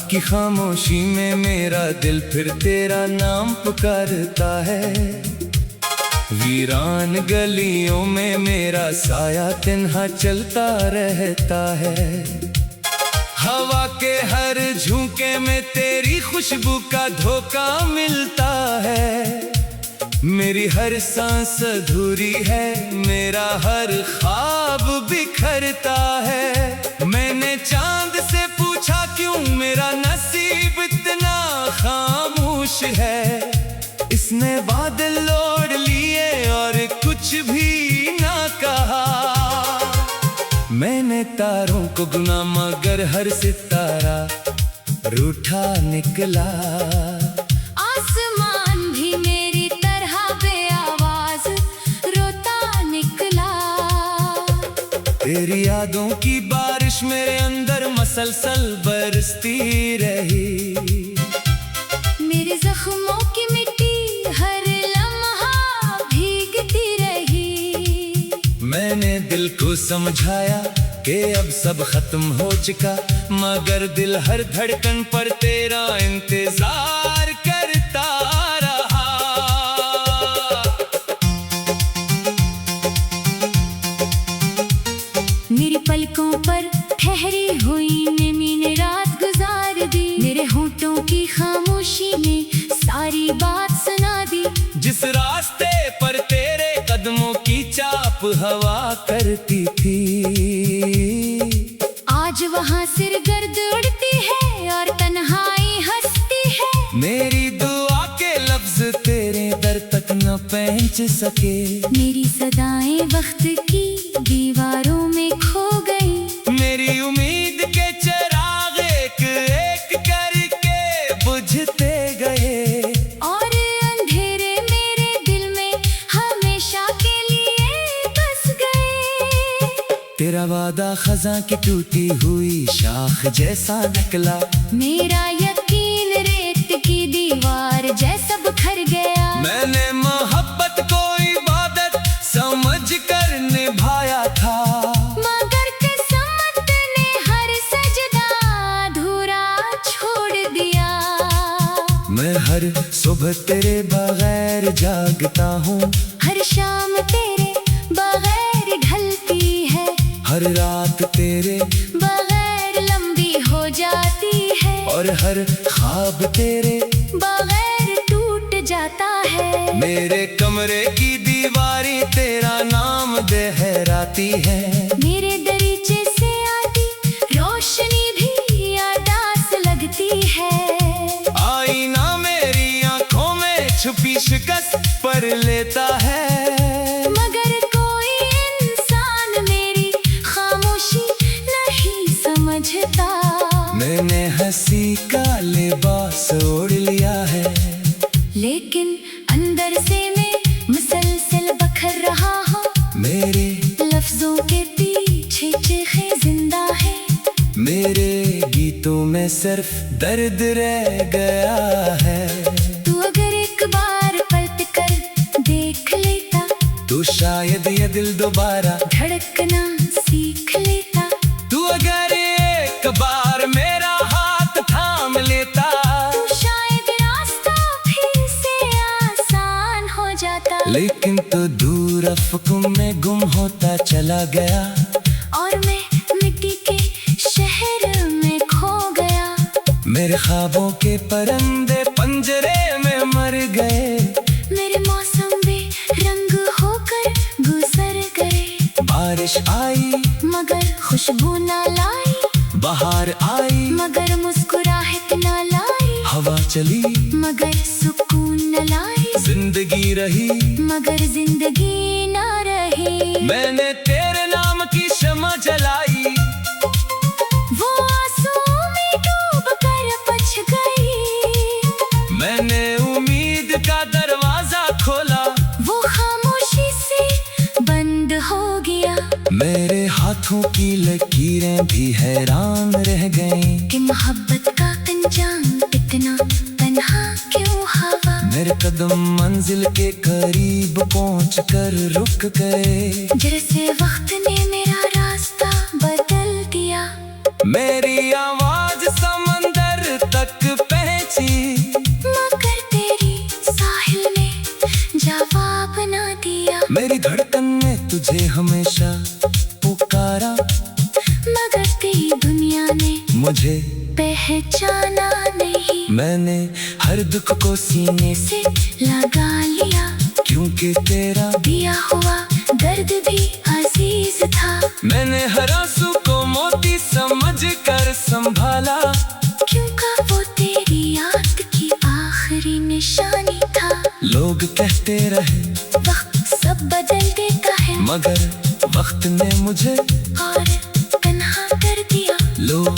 रात की खामोशी में मेरा दिल फिर तेरा नाम पुकारता है। वीरान गलियों में मेरा साया तन्हा चलता रहता है। हवा के हर झोंके में तेरी खुशबू का धोखा मिलता है। मेरी हर सांस अधूरी है, मेरा हर ख्वाब बिखरता है। मैंने चांद से पूछा क्यों मेरा नसीब इतना खामोश है। इसने बादल लौट लिए और कुछ भी ना कहा। मैंने तारों को गुना मगर हर सितारा रूठा निकला। आसमान भी मेरी तरह बेआवाज रोता निकला। तेरी यादों की बारिश मेरे अंदर मसलसल बरसती रही। मेरे जख्मों की मिट्टी हर लम्हा भीगती रही। मैंने दिल को समझाया कि अब सब खत्म हो चुका, मगर दिल हर धड़कन पर तेरा इंतजार करता रहा। मेरी पलकों पर ठहरी हुई नमी ने रात गुजार दी। मेरे होठों की खामोशी ने सारी बात सुना दी। जिस रास्ते पर तेरे कदमों की चाप हवा करती थी, आज वहाँ सिर गर्द उड़ती है और तन्हाई हंसती है। मेरी दुआ के लफ्ज तेरे दर तक न पहुंच सके। मेरी सदाएं वक्त की दीवारों में खो गई। मेरी उम्मीद के चिराग एक एक करके बुझते गए। और अंधेरे मेरे दिल में हमेशा के लिए बस गए। तेरा वादा खज़ां की टूटी हुई शाख जैसा निकला। मेरा यकीन रेत की दीवार जैसा बिखर गया। मैंने मोहब्बत को इबादत समझ कर निभाया था, मगर किस्मत ने हर सजदा अधूरा छोड़ दिया। मैं हर सुबह तेरे बगैर जागता हूँ, हर शाम तेरे बगैर ढलती है। हर रात तेरे बगैर लंबी हो जाती है। और हर ख्वाब तेरे बगैर टूट जाता है। मेरे कमरे की दीवारी तेरा नाम दोहराती है। मेरे दरीचे से आती रोशनी भी यादास लगती है। आईना मेरी आंखों में छुपी शिकस्त पर लेता है। मगर कोई इंसान मेरी खामोशी नहीं समझता। मैंने हंसी का लिबास ओढ़ लिया है, लेकिन अंदर से मैं मुसलसल बखर रहा हूँ। मेरे लफ्जों के पीछे चीखें जिंदा है। मेरे गीतों में सिर्फ दर्द रह गया है। तू अगर एक बार पलट कर देख लेता, तो शायद ये दिल दोबारा धड़कना सीख लेता। तू अगर एक बार मेरा हाथ थाम लेता, तो शायद रास्ता फिर से आसान हो जाता। लेकिन तो दूर अफ़क़ों में गुम होता चला गया। और मैं मिट्टी के शहर में खो गया। मेरे ख्वाबों के परिंदे पंजरे में मर गए। मेरे मौसम भी रंग होकर गुजर गए। बारिश आई मगर खुशबू ना लाई। बाहर आई मगर मुस्कुराहट ना लाई। हवा चली मगर सुकून न लाई। जिंदगी रही मगर जिंदगी ना रही। मैंने तेरे नाम की शमा जलाई। वो आंसुओं में डूब कर बच गई। मैंने उम्मीद का दरवाजा खोला। वो खामोशी से बंद हो गया। मेरे हाथों की लकीरें भी हैरान रह गईं कि मोहब्बत का अंजाम इतना तन्हा क्यों हवा। मेरे कदम मंजिल के करीब पहुंचकर रुक गए। जैसे वक्त ने मेरा रास्ता बदल दिया। मेरी आवाज समंदर मुझे पहचाना नहीं, मैंने हर दुख को सीने से लगा लिया, क्योंकि तेरा दिया हुआ दर्द भी अजीज था। मैंने हर आंसू को मोती समझ कर संभाला, क्योंकि वो तेरी याद की आखिरी निशानी था। लोग कहते रहे वक्त सब बदल देता है, मगर वक्त ने मुझे और तन्हा कर दिया। लोग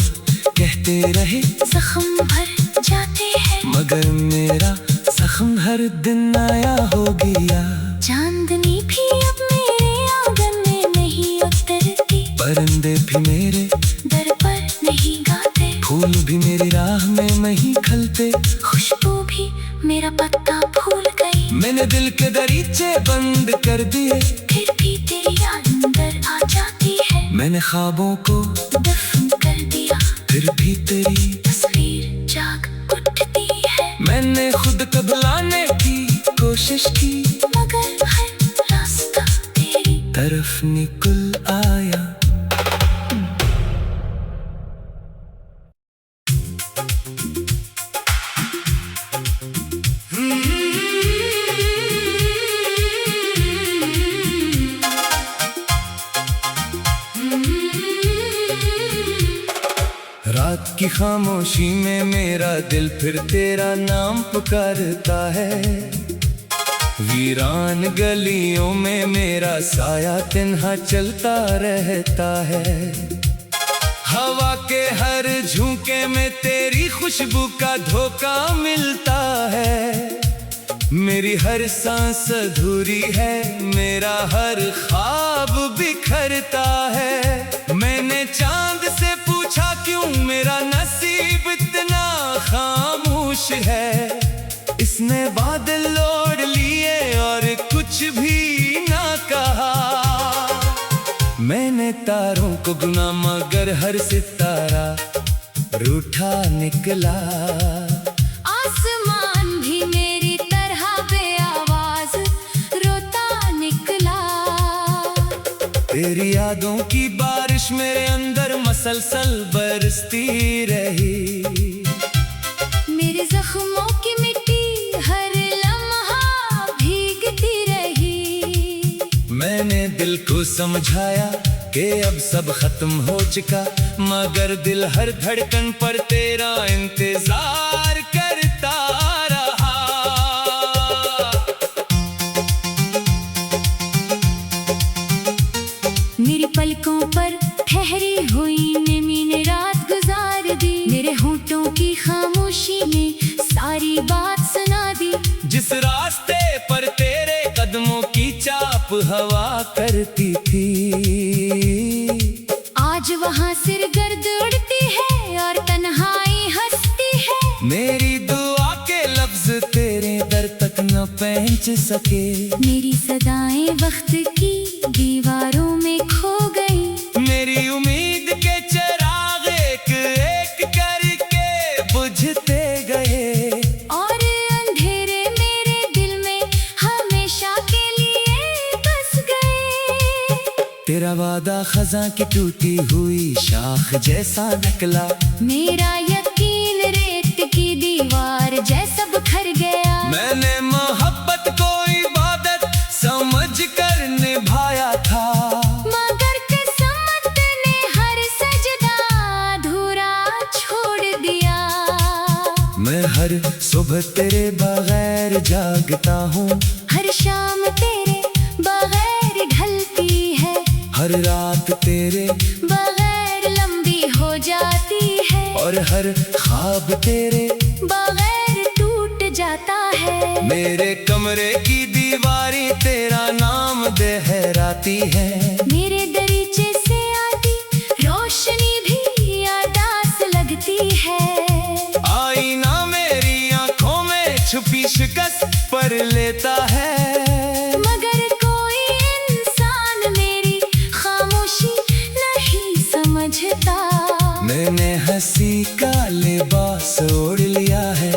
कहते रहे जख्म भर जाते हैं, मगर मेरा जख्म हर दिन नया हो गया। चांदनी भी अब मेरे आंगन में नहीं उतरती, परिंदे भी मेरे दर पर नहीं गाते, फूल भी मेरी राह में नहीं खलते, खुशबू भी मेरा पत्ता भूल गई। मैंने दिल के दरीचे बंद कर दिए, फिर भी तेरी याद अंदर आ जाती है। मैंने ख्वाबों को दफन कर दिया, फिर भी तेरी तस्वीर जाग उठती है। मैंने खुद को भुलाने की कोशिश की, मगर हर रास्ता तेरी तरफ निकल आया। रात की खामोशी में मेरा दिल फिर तेरा नाम पुकारता है, वीरान गलियों में मेरा साया तन्हा चलता रहता है। हवा के हर झोंके में तेरी खुशबू का धोखा मिलता है, मेरी हर सांस अधूरी है, मेरा हर ख्वाब बिखरता है। मैंने चांद से पूछा क्यों मेरा नसीब इतना खामोश है, इसने बादल ओढ़ लिए और कुछ भी ना कहा। मैंने तारों को गुना मगर हर सितारा रूठा निकला। आसमान भी मेरी तरह बेआवाज रोता निकला। तेरी यादों की बारिश मेरे अंदर मसलसल बरसती रही, मेरे जख्मों की मिट्टी हर लम्हा भीगती रही। मैंने दिल को समझाया कि अब सब खत्म हो चुका, मगर दिल हर धड़कन पर तेरा इंतजार करता रहा। मेरी पलकों पर ठहरी हुई नमी ने रात गुजार दी, मेरे होठों की खामोशी ने सारी बात सुना दी। जिस रास्ते पर तेरे कदमों की चाप हवा करती थी, आज वहाँ सिर गर्द उड़ती है और तन्हाई हंसती है। मेरी दुआ के लफ्ज तेरे दर तक न पहुंच सके, मेरी सदाएं वक्त की दीवारों में खो गई। मेरी उम्मीद के चिराग एक एक करके बुझते गए, और अंधेरे मेरे दिल में हमेशा के लिए बस गए। तेरा वादा खज़ां की टूटी हुई शाख जैसा निकला, मेरा यकीन रेत की दीवार जैसा बिखर गया। मैंने मोहब्बत को इबादत समझ कर निभाया था, मगर किस्मत ने हर सजदा अधूरा छोड़ दिया। मैं हर सुबह तेरे बगैर जागता हूँ, हर शाम तेरे बगैर ढलती है, हर रात तेरे बगैर लंबी हो जाती है, और हर ख्वाब तेरे बगैर टूट जाता है। मेरे कमरे की दीवारें तेरा नाम लहराती है, मेरे दरीचे से आती रोशनी भी यादास लगती है। आईना मेरी आंखों में छुपी शिकस्त पर लेता है, मगर कोई इंसान मेरी खामोशी नहीं समझता। मैंने हंसी का लिबास ओढ़ लिया है,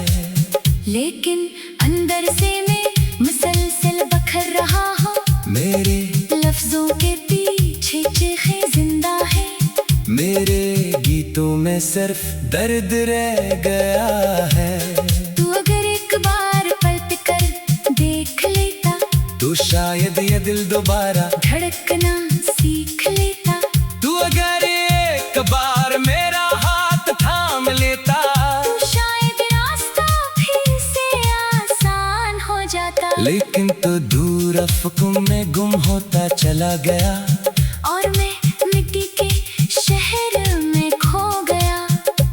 लेकिन अंदर से मैं मुसलसल बखर रहा हूँ। मेरे लफ्जों के पीछे चीखें जिंदा है, मेरे गीतों में सिर्फ दर्द रह गया है। तू अगर एक बार पलट कर देख लेता तो शायद ये दिल दोबारा धड़कना सीख लेता। तू अगर एक बार मेरा हाथ थाम लेता तो शायद रास्ता फिर से आसान हो जाता। लेकिन तो दूर अफ़क़ों में गुम होता चला गया और मैं मिट्टी के शहर में खो गया।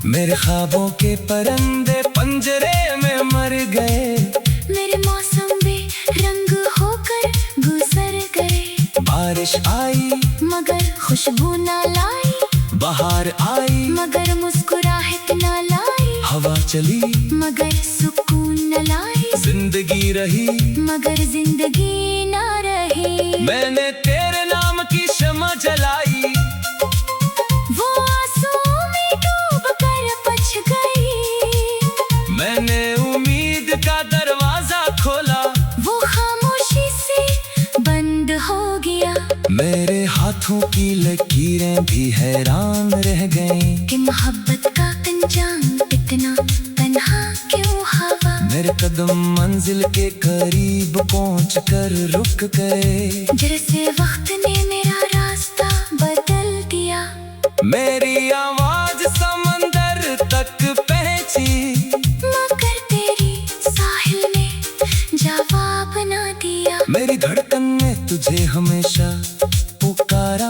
मेरे ख्वाबों के परिंदे पंजरे में मर गए। मेरे मौसम बेरंग होकर गुजर गए। बारिश आई मगर खुशबू ना लाई, बाहर आई मगर मुस्कुराहट ना लाई, हवा चली मगर सुकून न लाई, जिंदगी रही मगर जिंदगी ना रही। मैंने तेरे नाम की शमा जलाई, वो आंसुओं में डूब कर बच गई। मैंने उम्मीद का दरवाजा खोला, वो खामोशी से बंद हो गया। मेरे हाथों की लकीरें भी हैरान रह गईं कि मोहब्बत का अंजाम इतना तन्हा क्यों हवा। मेरे कदम मंजिल के करीब पहुंचकर रुक गए। जैसे वक्त ने मेरा रास्ता बदल दिया। मेरी आवाज समंदर तक पहुंची, मगर तेरी साहिल ने जवाब ना दिया। मेरी धड़कन ने तुझे हमेशा पुकारा,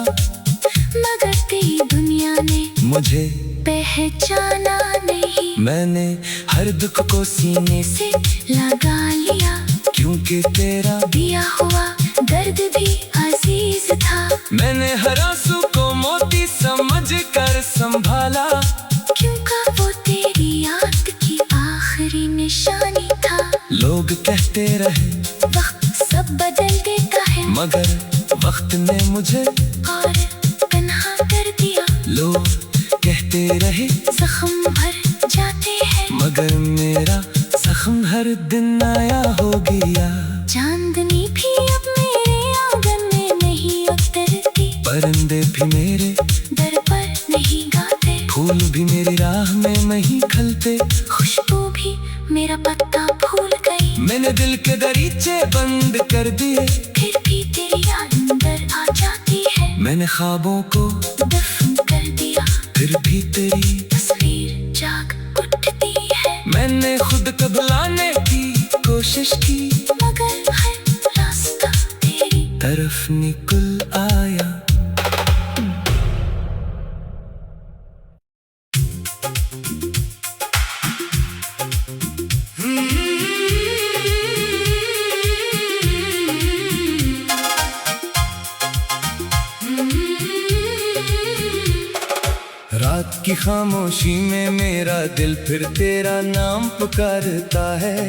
मगर तेरी दुनिया ने मुझे पहचाना नहीं। मैंने हर दुख को सीने से लगा लिया, क्योंकि तेरा दिया हुआ दर्द भी अजीज था। मैंने हर आंसू को मोती समझ कर संभाला, क्योंकि वो तेरी याद की आखिरी निशानी था। लोग कहते रहे वक्त सब बदल देता है, मगर वक्त ने मुझे और तन्हा कर दिया। लोग कहते रहे जख्म भर जाते हैं, मगर मेरा जख्म हर दिन नया हो गया। चांदनी भी अब मेरे आंगन में नहीं उतरती, परिंदे भी मेरे दर पर नहीं गाते, फूल भी मेरी राह में नहीं खलते। खुशबू भी मेरा पत्ता भूल गई। मैंने दिल के दरीचे बंद कर दिए, फिर भी तेरी याद अंदर आ जाती है। मैंने ख्वाबों को दफन कर दिया, फिर भी तेरी तस्वीर जाग उठती है। मैंने खुद को भुलाने की कोशिश की, मगर हर रास्ता तेरी तरफ निकल आया। रात की खामोशी में मेरा दिल फिर तेरा नाम पुकारता है।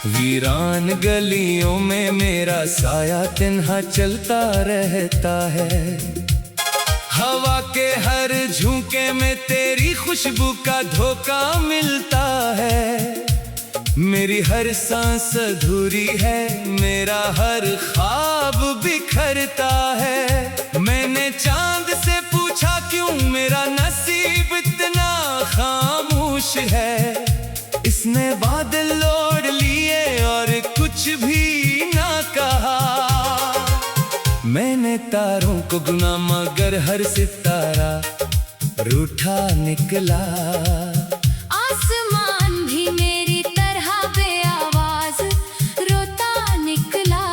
वीरान गलियों में मेरा साया तन्हा चलता रहता है। हवा के हर झोंके में तेरी खुशबू का धोखा मिलता है। मेरी हर सांस अधूरी है, मेरा हर ख्वाब बिखरता है। मैंने चांद से पूछा क्यों मेरा नसीब इतना खामोश है। इसने बादल लौट लिए और कुछ भी ना कहा। मैंने तारों को गुना मगर हर सितारा रूठा निकला। आसमान भी मेरी तरह बेआवाज रोता निकला।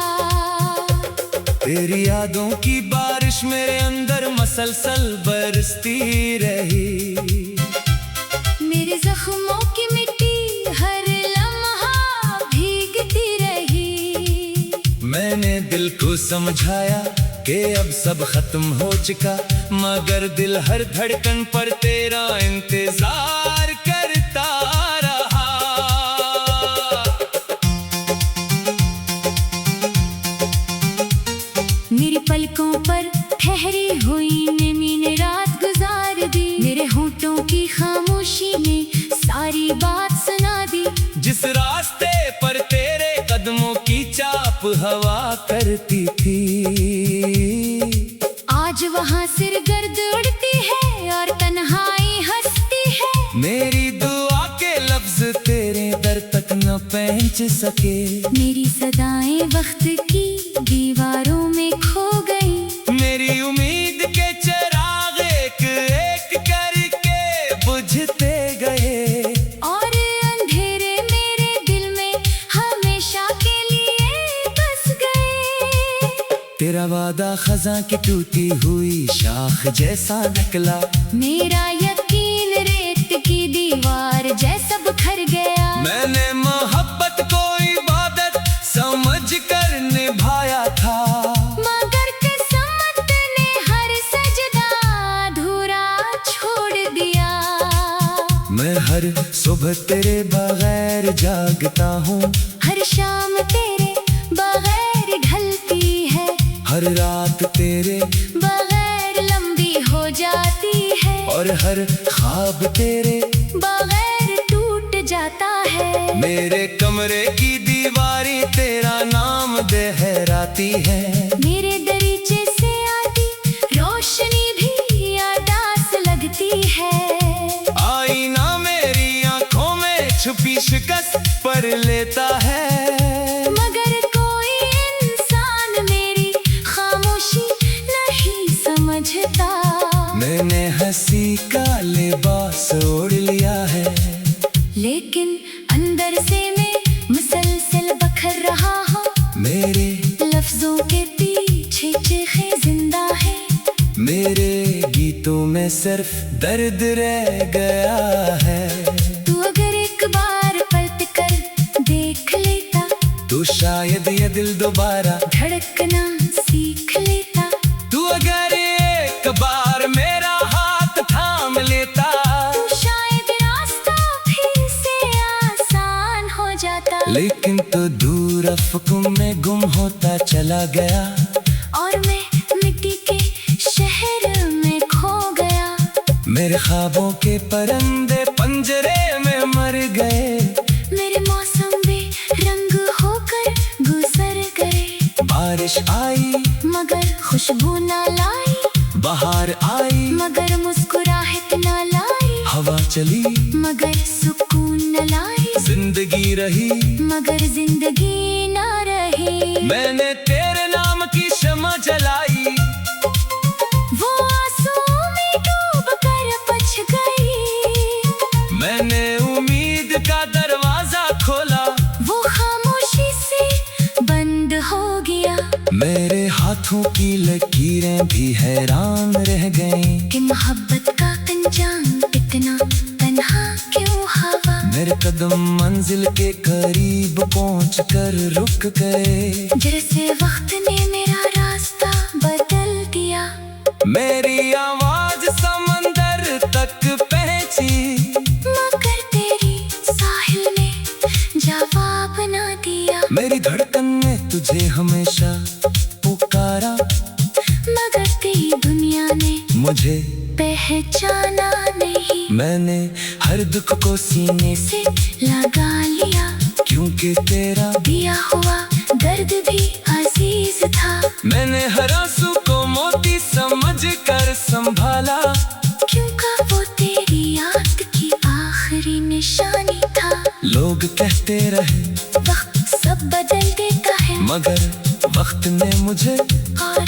तेरी यादों की बारिश मेरे अंदर मसलसल बरसती रही। मेरे जख्मों की मिट्टी हर लम्हा भीगती रही। मैंने दिल को समझाया कि अब सब खत्म हो चुका, मगर दिल हर धड़कन पर तेरा इंतजार करता रहा। मेरी पलकों पर ठहरी हुई नमी ने रात गुजार दी। मेरे होठों की खामोशी ने सारी बात सुना दी। जिस रास्ते पर तेरे कदमों की चाप हवा करती थी, आज वहाँ सिर गर्द उड़ती है और तन्हाई तेरे दर तक न पहुंच सके। मेरी सदाएं वक्त की दीवारों में खो गई। मेरी उम्मीद के चिराग एक एक करके बुझते गए। और अंधेरे मेरे दिल में हमेशा के लिए बस गए। तेरा वादा खज़ां की टूटी हुई शाख जैसा निकला। मेरा यकीन रेत की दीवार जैसा बिखर गया। मैंने मोहब्बत को इबादत समझ कर निभाया था, मगर किस्मत ने हर सजदा अधूरा छोड़ दिया। मैं हर सुबह तेरे बगैर जागता हूँ, हर शाम तेरे बगैर ढलती है। हर रात तेरे बगैर लंबी हो जाती है। और हर ख्वाब तेरे बगैर टूट जाता है। मेरे कमरे की दीवारी तेरा नाम दोहराती है। मेरे दरीचे से आती रोशनी भी यादास लगती है। आईना मेरी आंखों में छुपी शिकस्त पर लेता है, मगर कोई इंसान मेरी खामोशी नहीं समझता। मैंने हंसी का लिबास ओढ़ लिया है, लेकिन अंदर से मैं मुसलसल बखर रहा हूँ। मेरे लफ्जों के पीछे चीखें जिंदा है। मेरे गीतों में सिर्फ दर्द रह गया है। तू अगर एक बार पलट कर देख लेता, तो शायद ये दिल दोबारा धड़कना सीख लेता। तू अगर एक बार मेरा हाथ थाम लेता, तो शायद रास्ता फिर से आसान हो जाता। लेकिन तो दूर अफ़क़ों में गुम होता चला गया। और मैं मिट्टी के शहर में खो गया। मेरे ख्वाबों के परिंदे पंजरे में मर गए। मेरे मौसम भी रंग होकर गुजर गए। बारिश आई मगर खुशबू न लाई। बहार आई मगर मुस्कुराहट न लाई। हवा चली मगर सुकून न लाई। जिंदगी रही मगर जिंदगी न रही। मैंने तेरे नाम की शमा जलाई। वो आंसुओं में डूब कर बच गई। मैंने उम्मीद का दरवाजा खोला। वो खामोशी से बंद हो गया। मेरे हाथों की लकीरें भी हैरान रह गईं कि मोहब्बत का अंजाम इतना तन्हा क्यों हवा। मेरे कदम मंजिल के करीब पहुंचकर रुक गए। जैसे वक्त ने मेरा रास्ता बदल दिया। मेरी आवाज समंदर तक पहुंची, मगर तेरी साहिल ने जवाब ना दिया। मेरी धड़कन ने तुझे हमेशा पुकारा, मगर तेरी दुनिया ने मुझे पहचाना नहीं। मैंने हर दुख को सीने से लगा लिया, क्योंकि तेरा दिया हुआ दर्द भी अजीज था। मैंने हर आंसू को मोती समझ कर संभाला, क्योंकि वो तेरी याद की आखिरी निशानी था। लोग कहते रहे वक्त सब बदल देता है, मगर वक्त ने मुझे और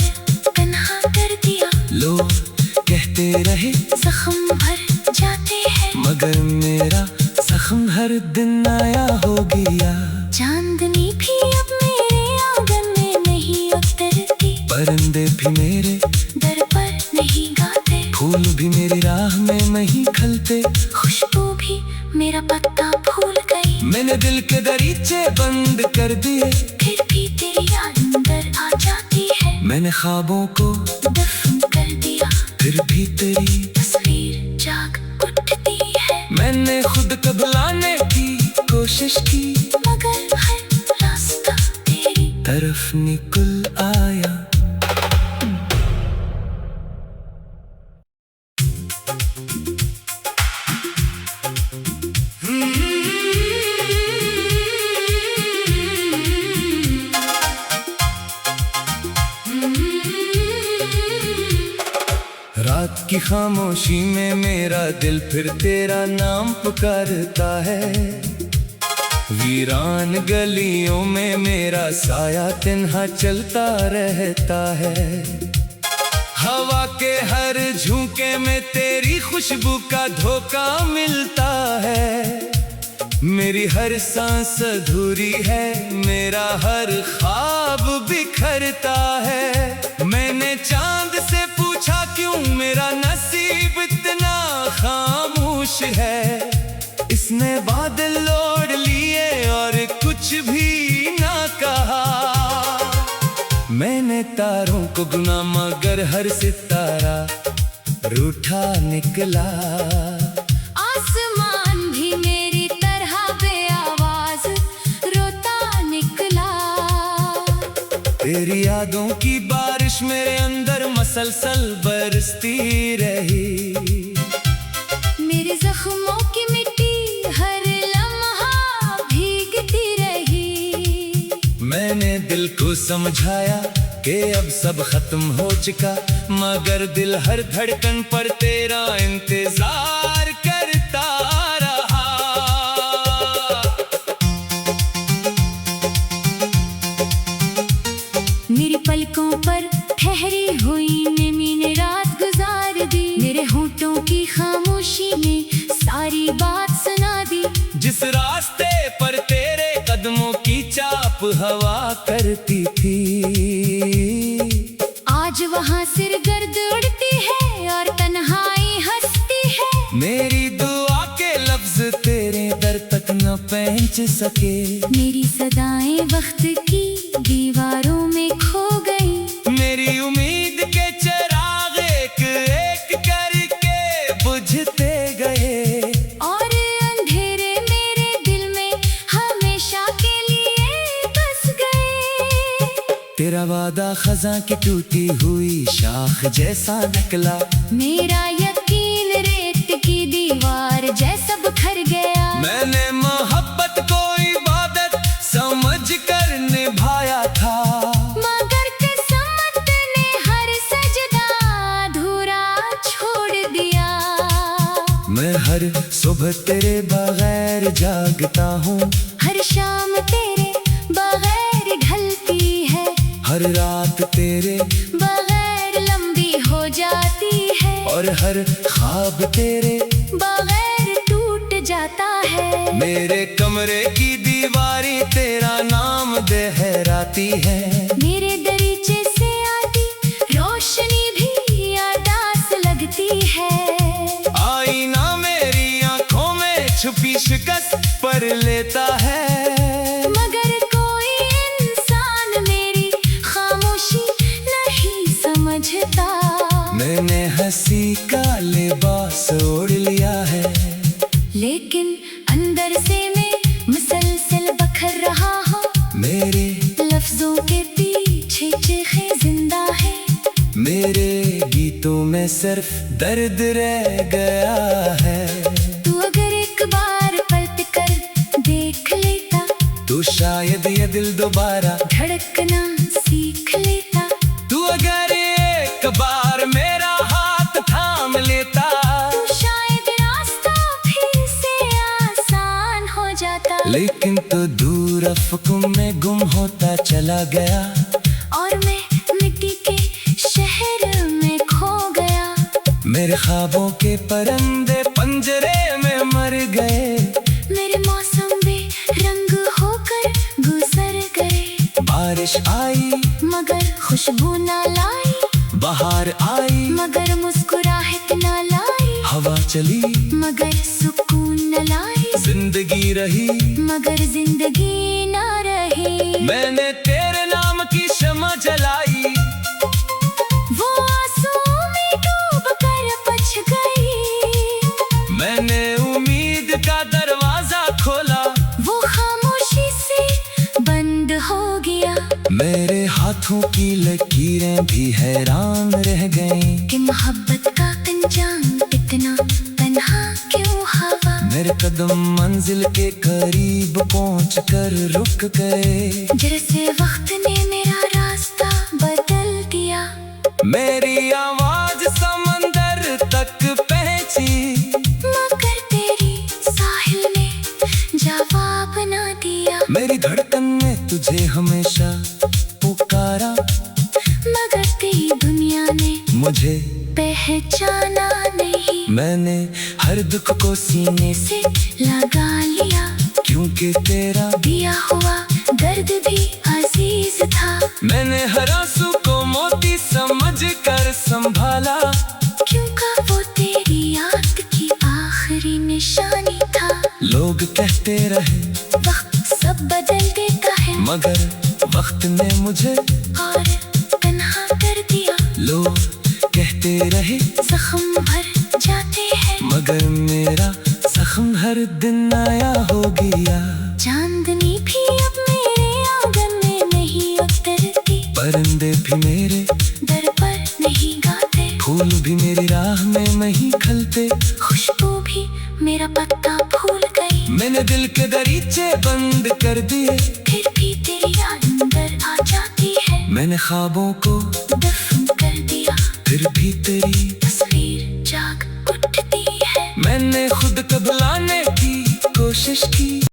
तन्हा कर दिया। लोग कहते रहे जख्म भर जाते हैं, मगर मेरा जख्म हर दिन नया हो गया। चांदनी भी अब मेरे आंगन में नहीं उतरती। परिंदे भी मेरे दर पर नहीं गाते। फूल भी मेरी राह में नहीं खलते। खुशबू भी मेरा पत्ता भूल गई। मैंने दिल के दरीचे बंद कर दिए, फिर भी तेरी याद अंदर आ जाती है। मैंने ख्वाबों को दफन कर दिया, फिर भी तेरी तस्वीर जाग उठती है। मैंने खुद को बुलाने की कोशिश की, मगर हर रास्ता तेरी तरफ निकल आया। रात की खामोशी में मेरा दिल फिर तेरा नाम पुकारता है। वीरान गलियों में मेरा साया तन्हा चलता रहता है। हवा के हर झोंके में तेरी खुशबू का धोखा मिलता है। मेरी हर सांस अधूरी है, मेरा हर ख्वाब बिखरता है। मैंने चांद से पूछा क्यों मेरा नसीब इतना खामोश है। इसने बादल लौट लिए और कुछ भी ना कहा। मैंने तारों को गुना मगर हर सितारा रूठा निकला। आसमान भी मेरी तरह बेआवाज रोता निकला। तेरी यादों की बारिश मेरे अंदर मसलसल बरसती रही। मेरे जख्मों की मिट्टी हर लम्हा भीगती रही। मैंने दिल को समझाया कि अब सब खत्म हो चुका, मगर दिल हर धड़कन पर तेरा इंतजार करता रहा। मेरी पलकों पर ठहरी हुई नमी ने रात गुजार दी। मेरे होठों की खामोशी ने सारी बात सुना दी। जिस रास्ते पर तेरे कदमों की चाप हवा करती थी, आज वहाँ सिर गर्द उड़ती है और तन्हाई हंसती है। मेरी दुआ के लफ्ज तेरे दर तक न पहुंच सके। मेरी सदाएं वक्त की दीवारों में खो गई। मेरी उम्मीद के चिराग एक एक करके बुझते गए। और अंधेरे मेरे दिल में हमेशा के लिए बस गए। तेरा वादा खज़ां की टूटी हुई शाख जैसा निकला। मेरा यकीन रेत की दीवार जैसा बिखर गया। मैंने मोहब्बत को इबादत समझ कर निभाया था, मगर किस्मत ने हर सजदा अधूरा छोड़ दिया। मैं हर सुबह तेरे बगैर जागता हूँ, हर शाम तेरे बगैर ढलती है। हर रात तेरे बगैर लंबी हो जाती है। और हर ख्वाब तेरे बगैर टूट जाता है। मेरे कमरे की दीवारी तेरा नाम दोहराती है। मेरे दरीचे से आती रोशनी भी यादास लगती है। आईना मेरी आंखों में छुपी शिकस्त पर लेता है। मगर कोई इंसान मेरी खामोशी नहीं समझता। मैंने हंसी का लिबास ओढ़ लिया है, लेकिन अंदर से मैं मुसलसल बखर रहा हूँ। मेरे लफ्जों के पीछे चीखें जिंदा है। मेरे गीतों में सिर्फ दर्द रह गया है। तू अगर एक बार पलट कर देख लेता, तो शायद ये दिल दोबारा धड़कना सीख लेता। तू अगर एक बार मेरा हाथ थाम लेता, तो शायद रास्ता फिर से आसान हो जाता। लेकिन तो दूर अफ़क़ों में गुम होता चला गया। और मैं मिट्टी के शहर में खो गया। मेरे ख्वाबों के परिंदे पंजरे में मर गए। मेरे मौसम बेरंग होकर गुजर गए। बारिश आई मगर खुशबू ना लाई। बाहर आई मगर मुस्कुराहट ना लाई। हवा चली मगर सुकून न लाई। जिंदगी रही मगर जिंदगी ना रही। मैंने तेरे नाम की शमा जलाई। वो आंसुओं में डूब कर बच गई। मैंने उम्मीद का दरवाजा खोला। वो खामोशी से बंद हो गया। मेरे हाथों की लकीरें भी हैरान रह गईं कि मोहब्बत का अंजाम इतना तन्हा क्यों हवा। मेरे कदम मंजिल के करीब पहुंचकर रुक गए। जैसे वक्त ने मेरा रास्ता बदल दिया। मेरी आवाज समंदर मेरी धड़कन ने तुझे हमेशा पुकारा, मगर तेरी दुनिया ने मुझे पहचाना नहीं। मैंने हर दुख को सीने से लगा लिया, क्योंकि तेरा दिया हुआ दर्द भी अजीज था। मैंने हर आंसू को मोती समझ कर संभाला, क्योंकि वो तेरी याद की आखिरी निशानी था। लोग कहते रहे वक्त सब बदल देता है, मगर वक्त ने मुझे और तन्हा कर दिया। लोग कहते रहे जख्म भर जाते हैं, मगर मेरा जख्म हर दिन नया हो गया। चांदनी भी अब मेरे आंगन में नहीं उतरती, परिंदे भी मेरे दर पर नहीं गाते, फूल भी मेरी राह में नहीं खलते, खुशबू भी मेरा पत्ता भूल गई। मैंने दिल के दरीचे बंद कर दिए, फिर भी तेरी याद अंदर आ जाती है। मैंने ख्वाबों को दफन कर दिया, फिर भी तेरी तस्वीर जाग उठती है। मैंने खुद को भुलाने की कोशिश की।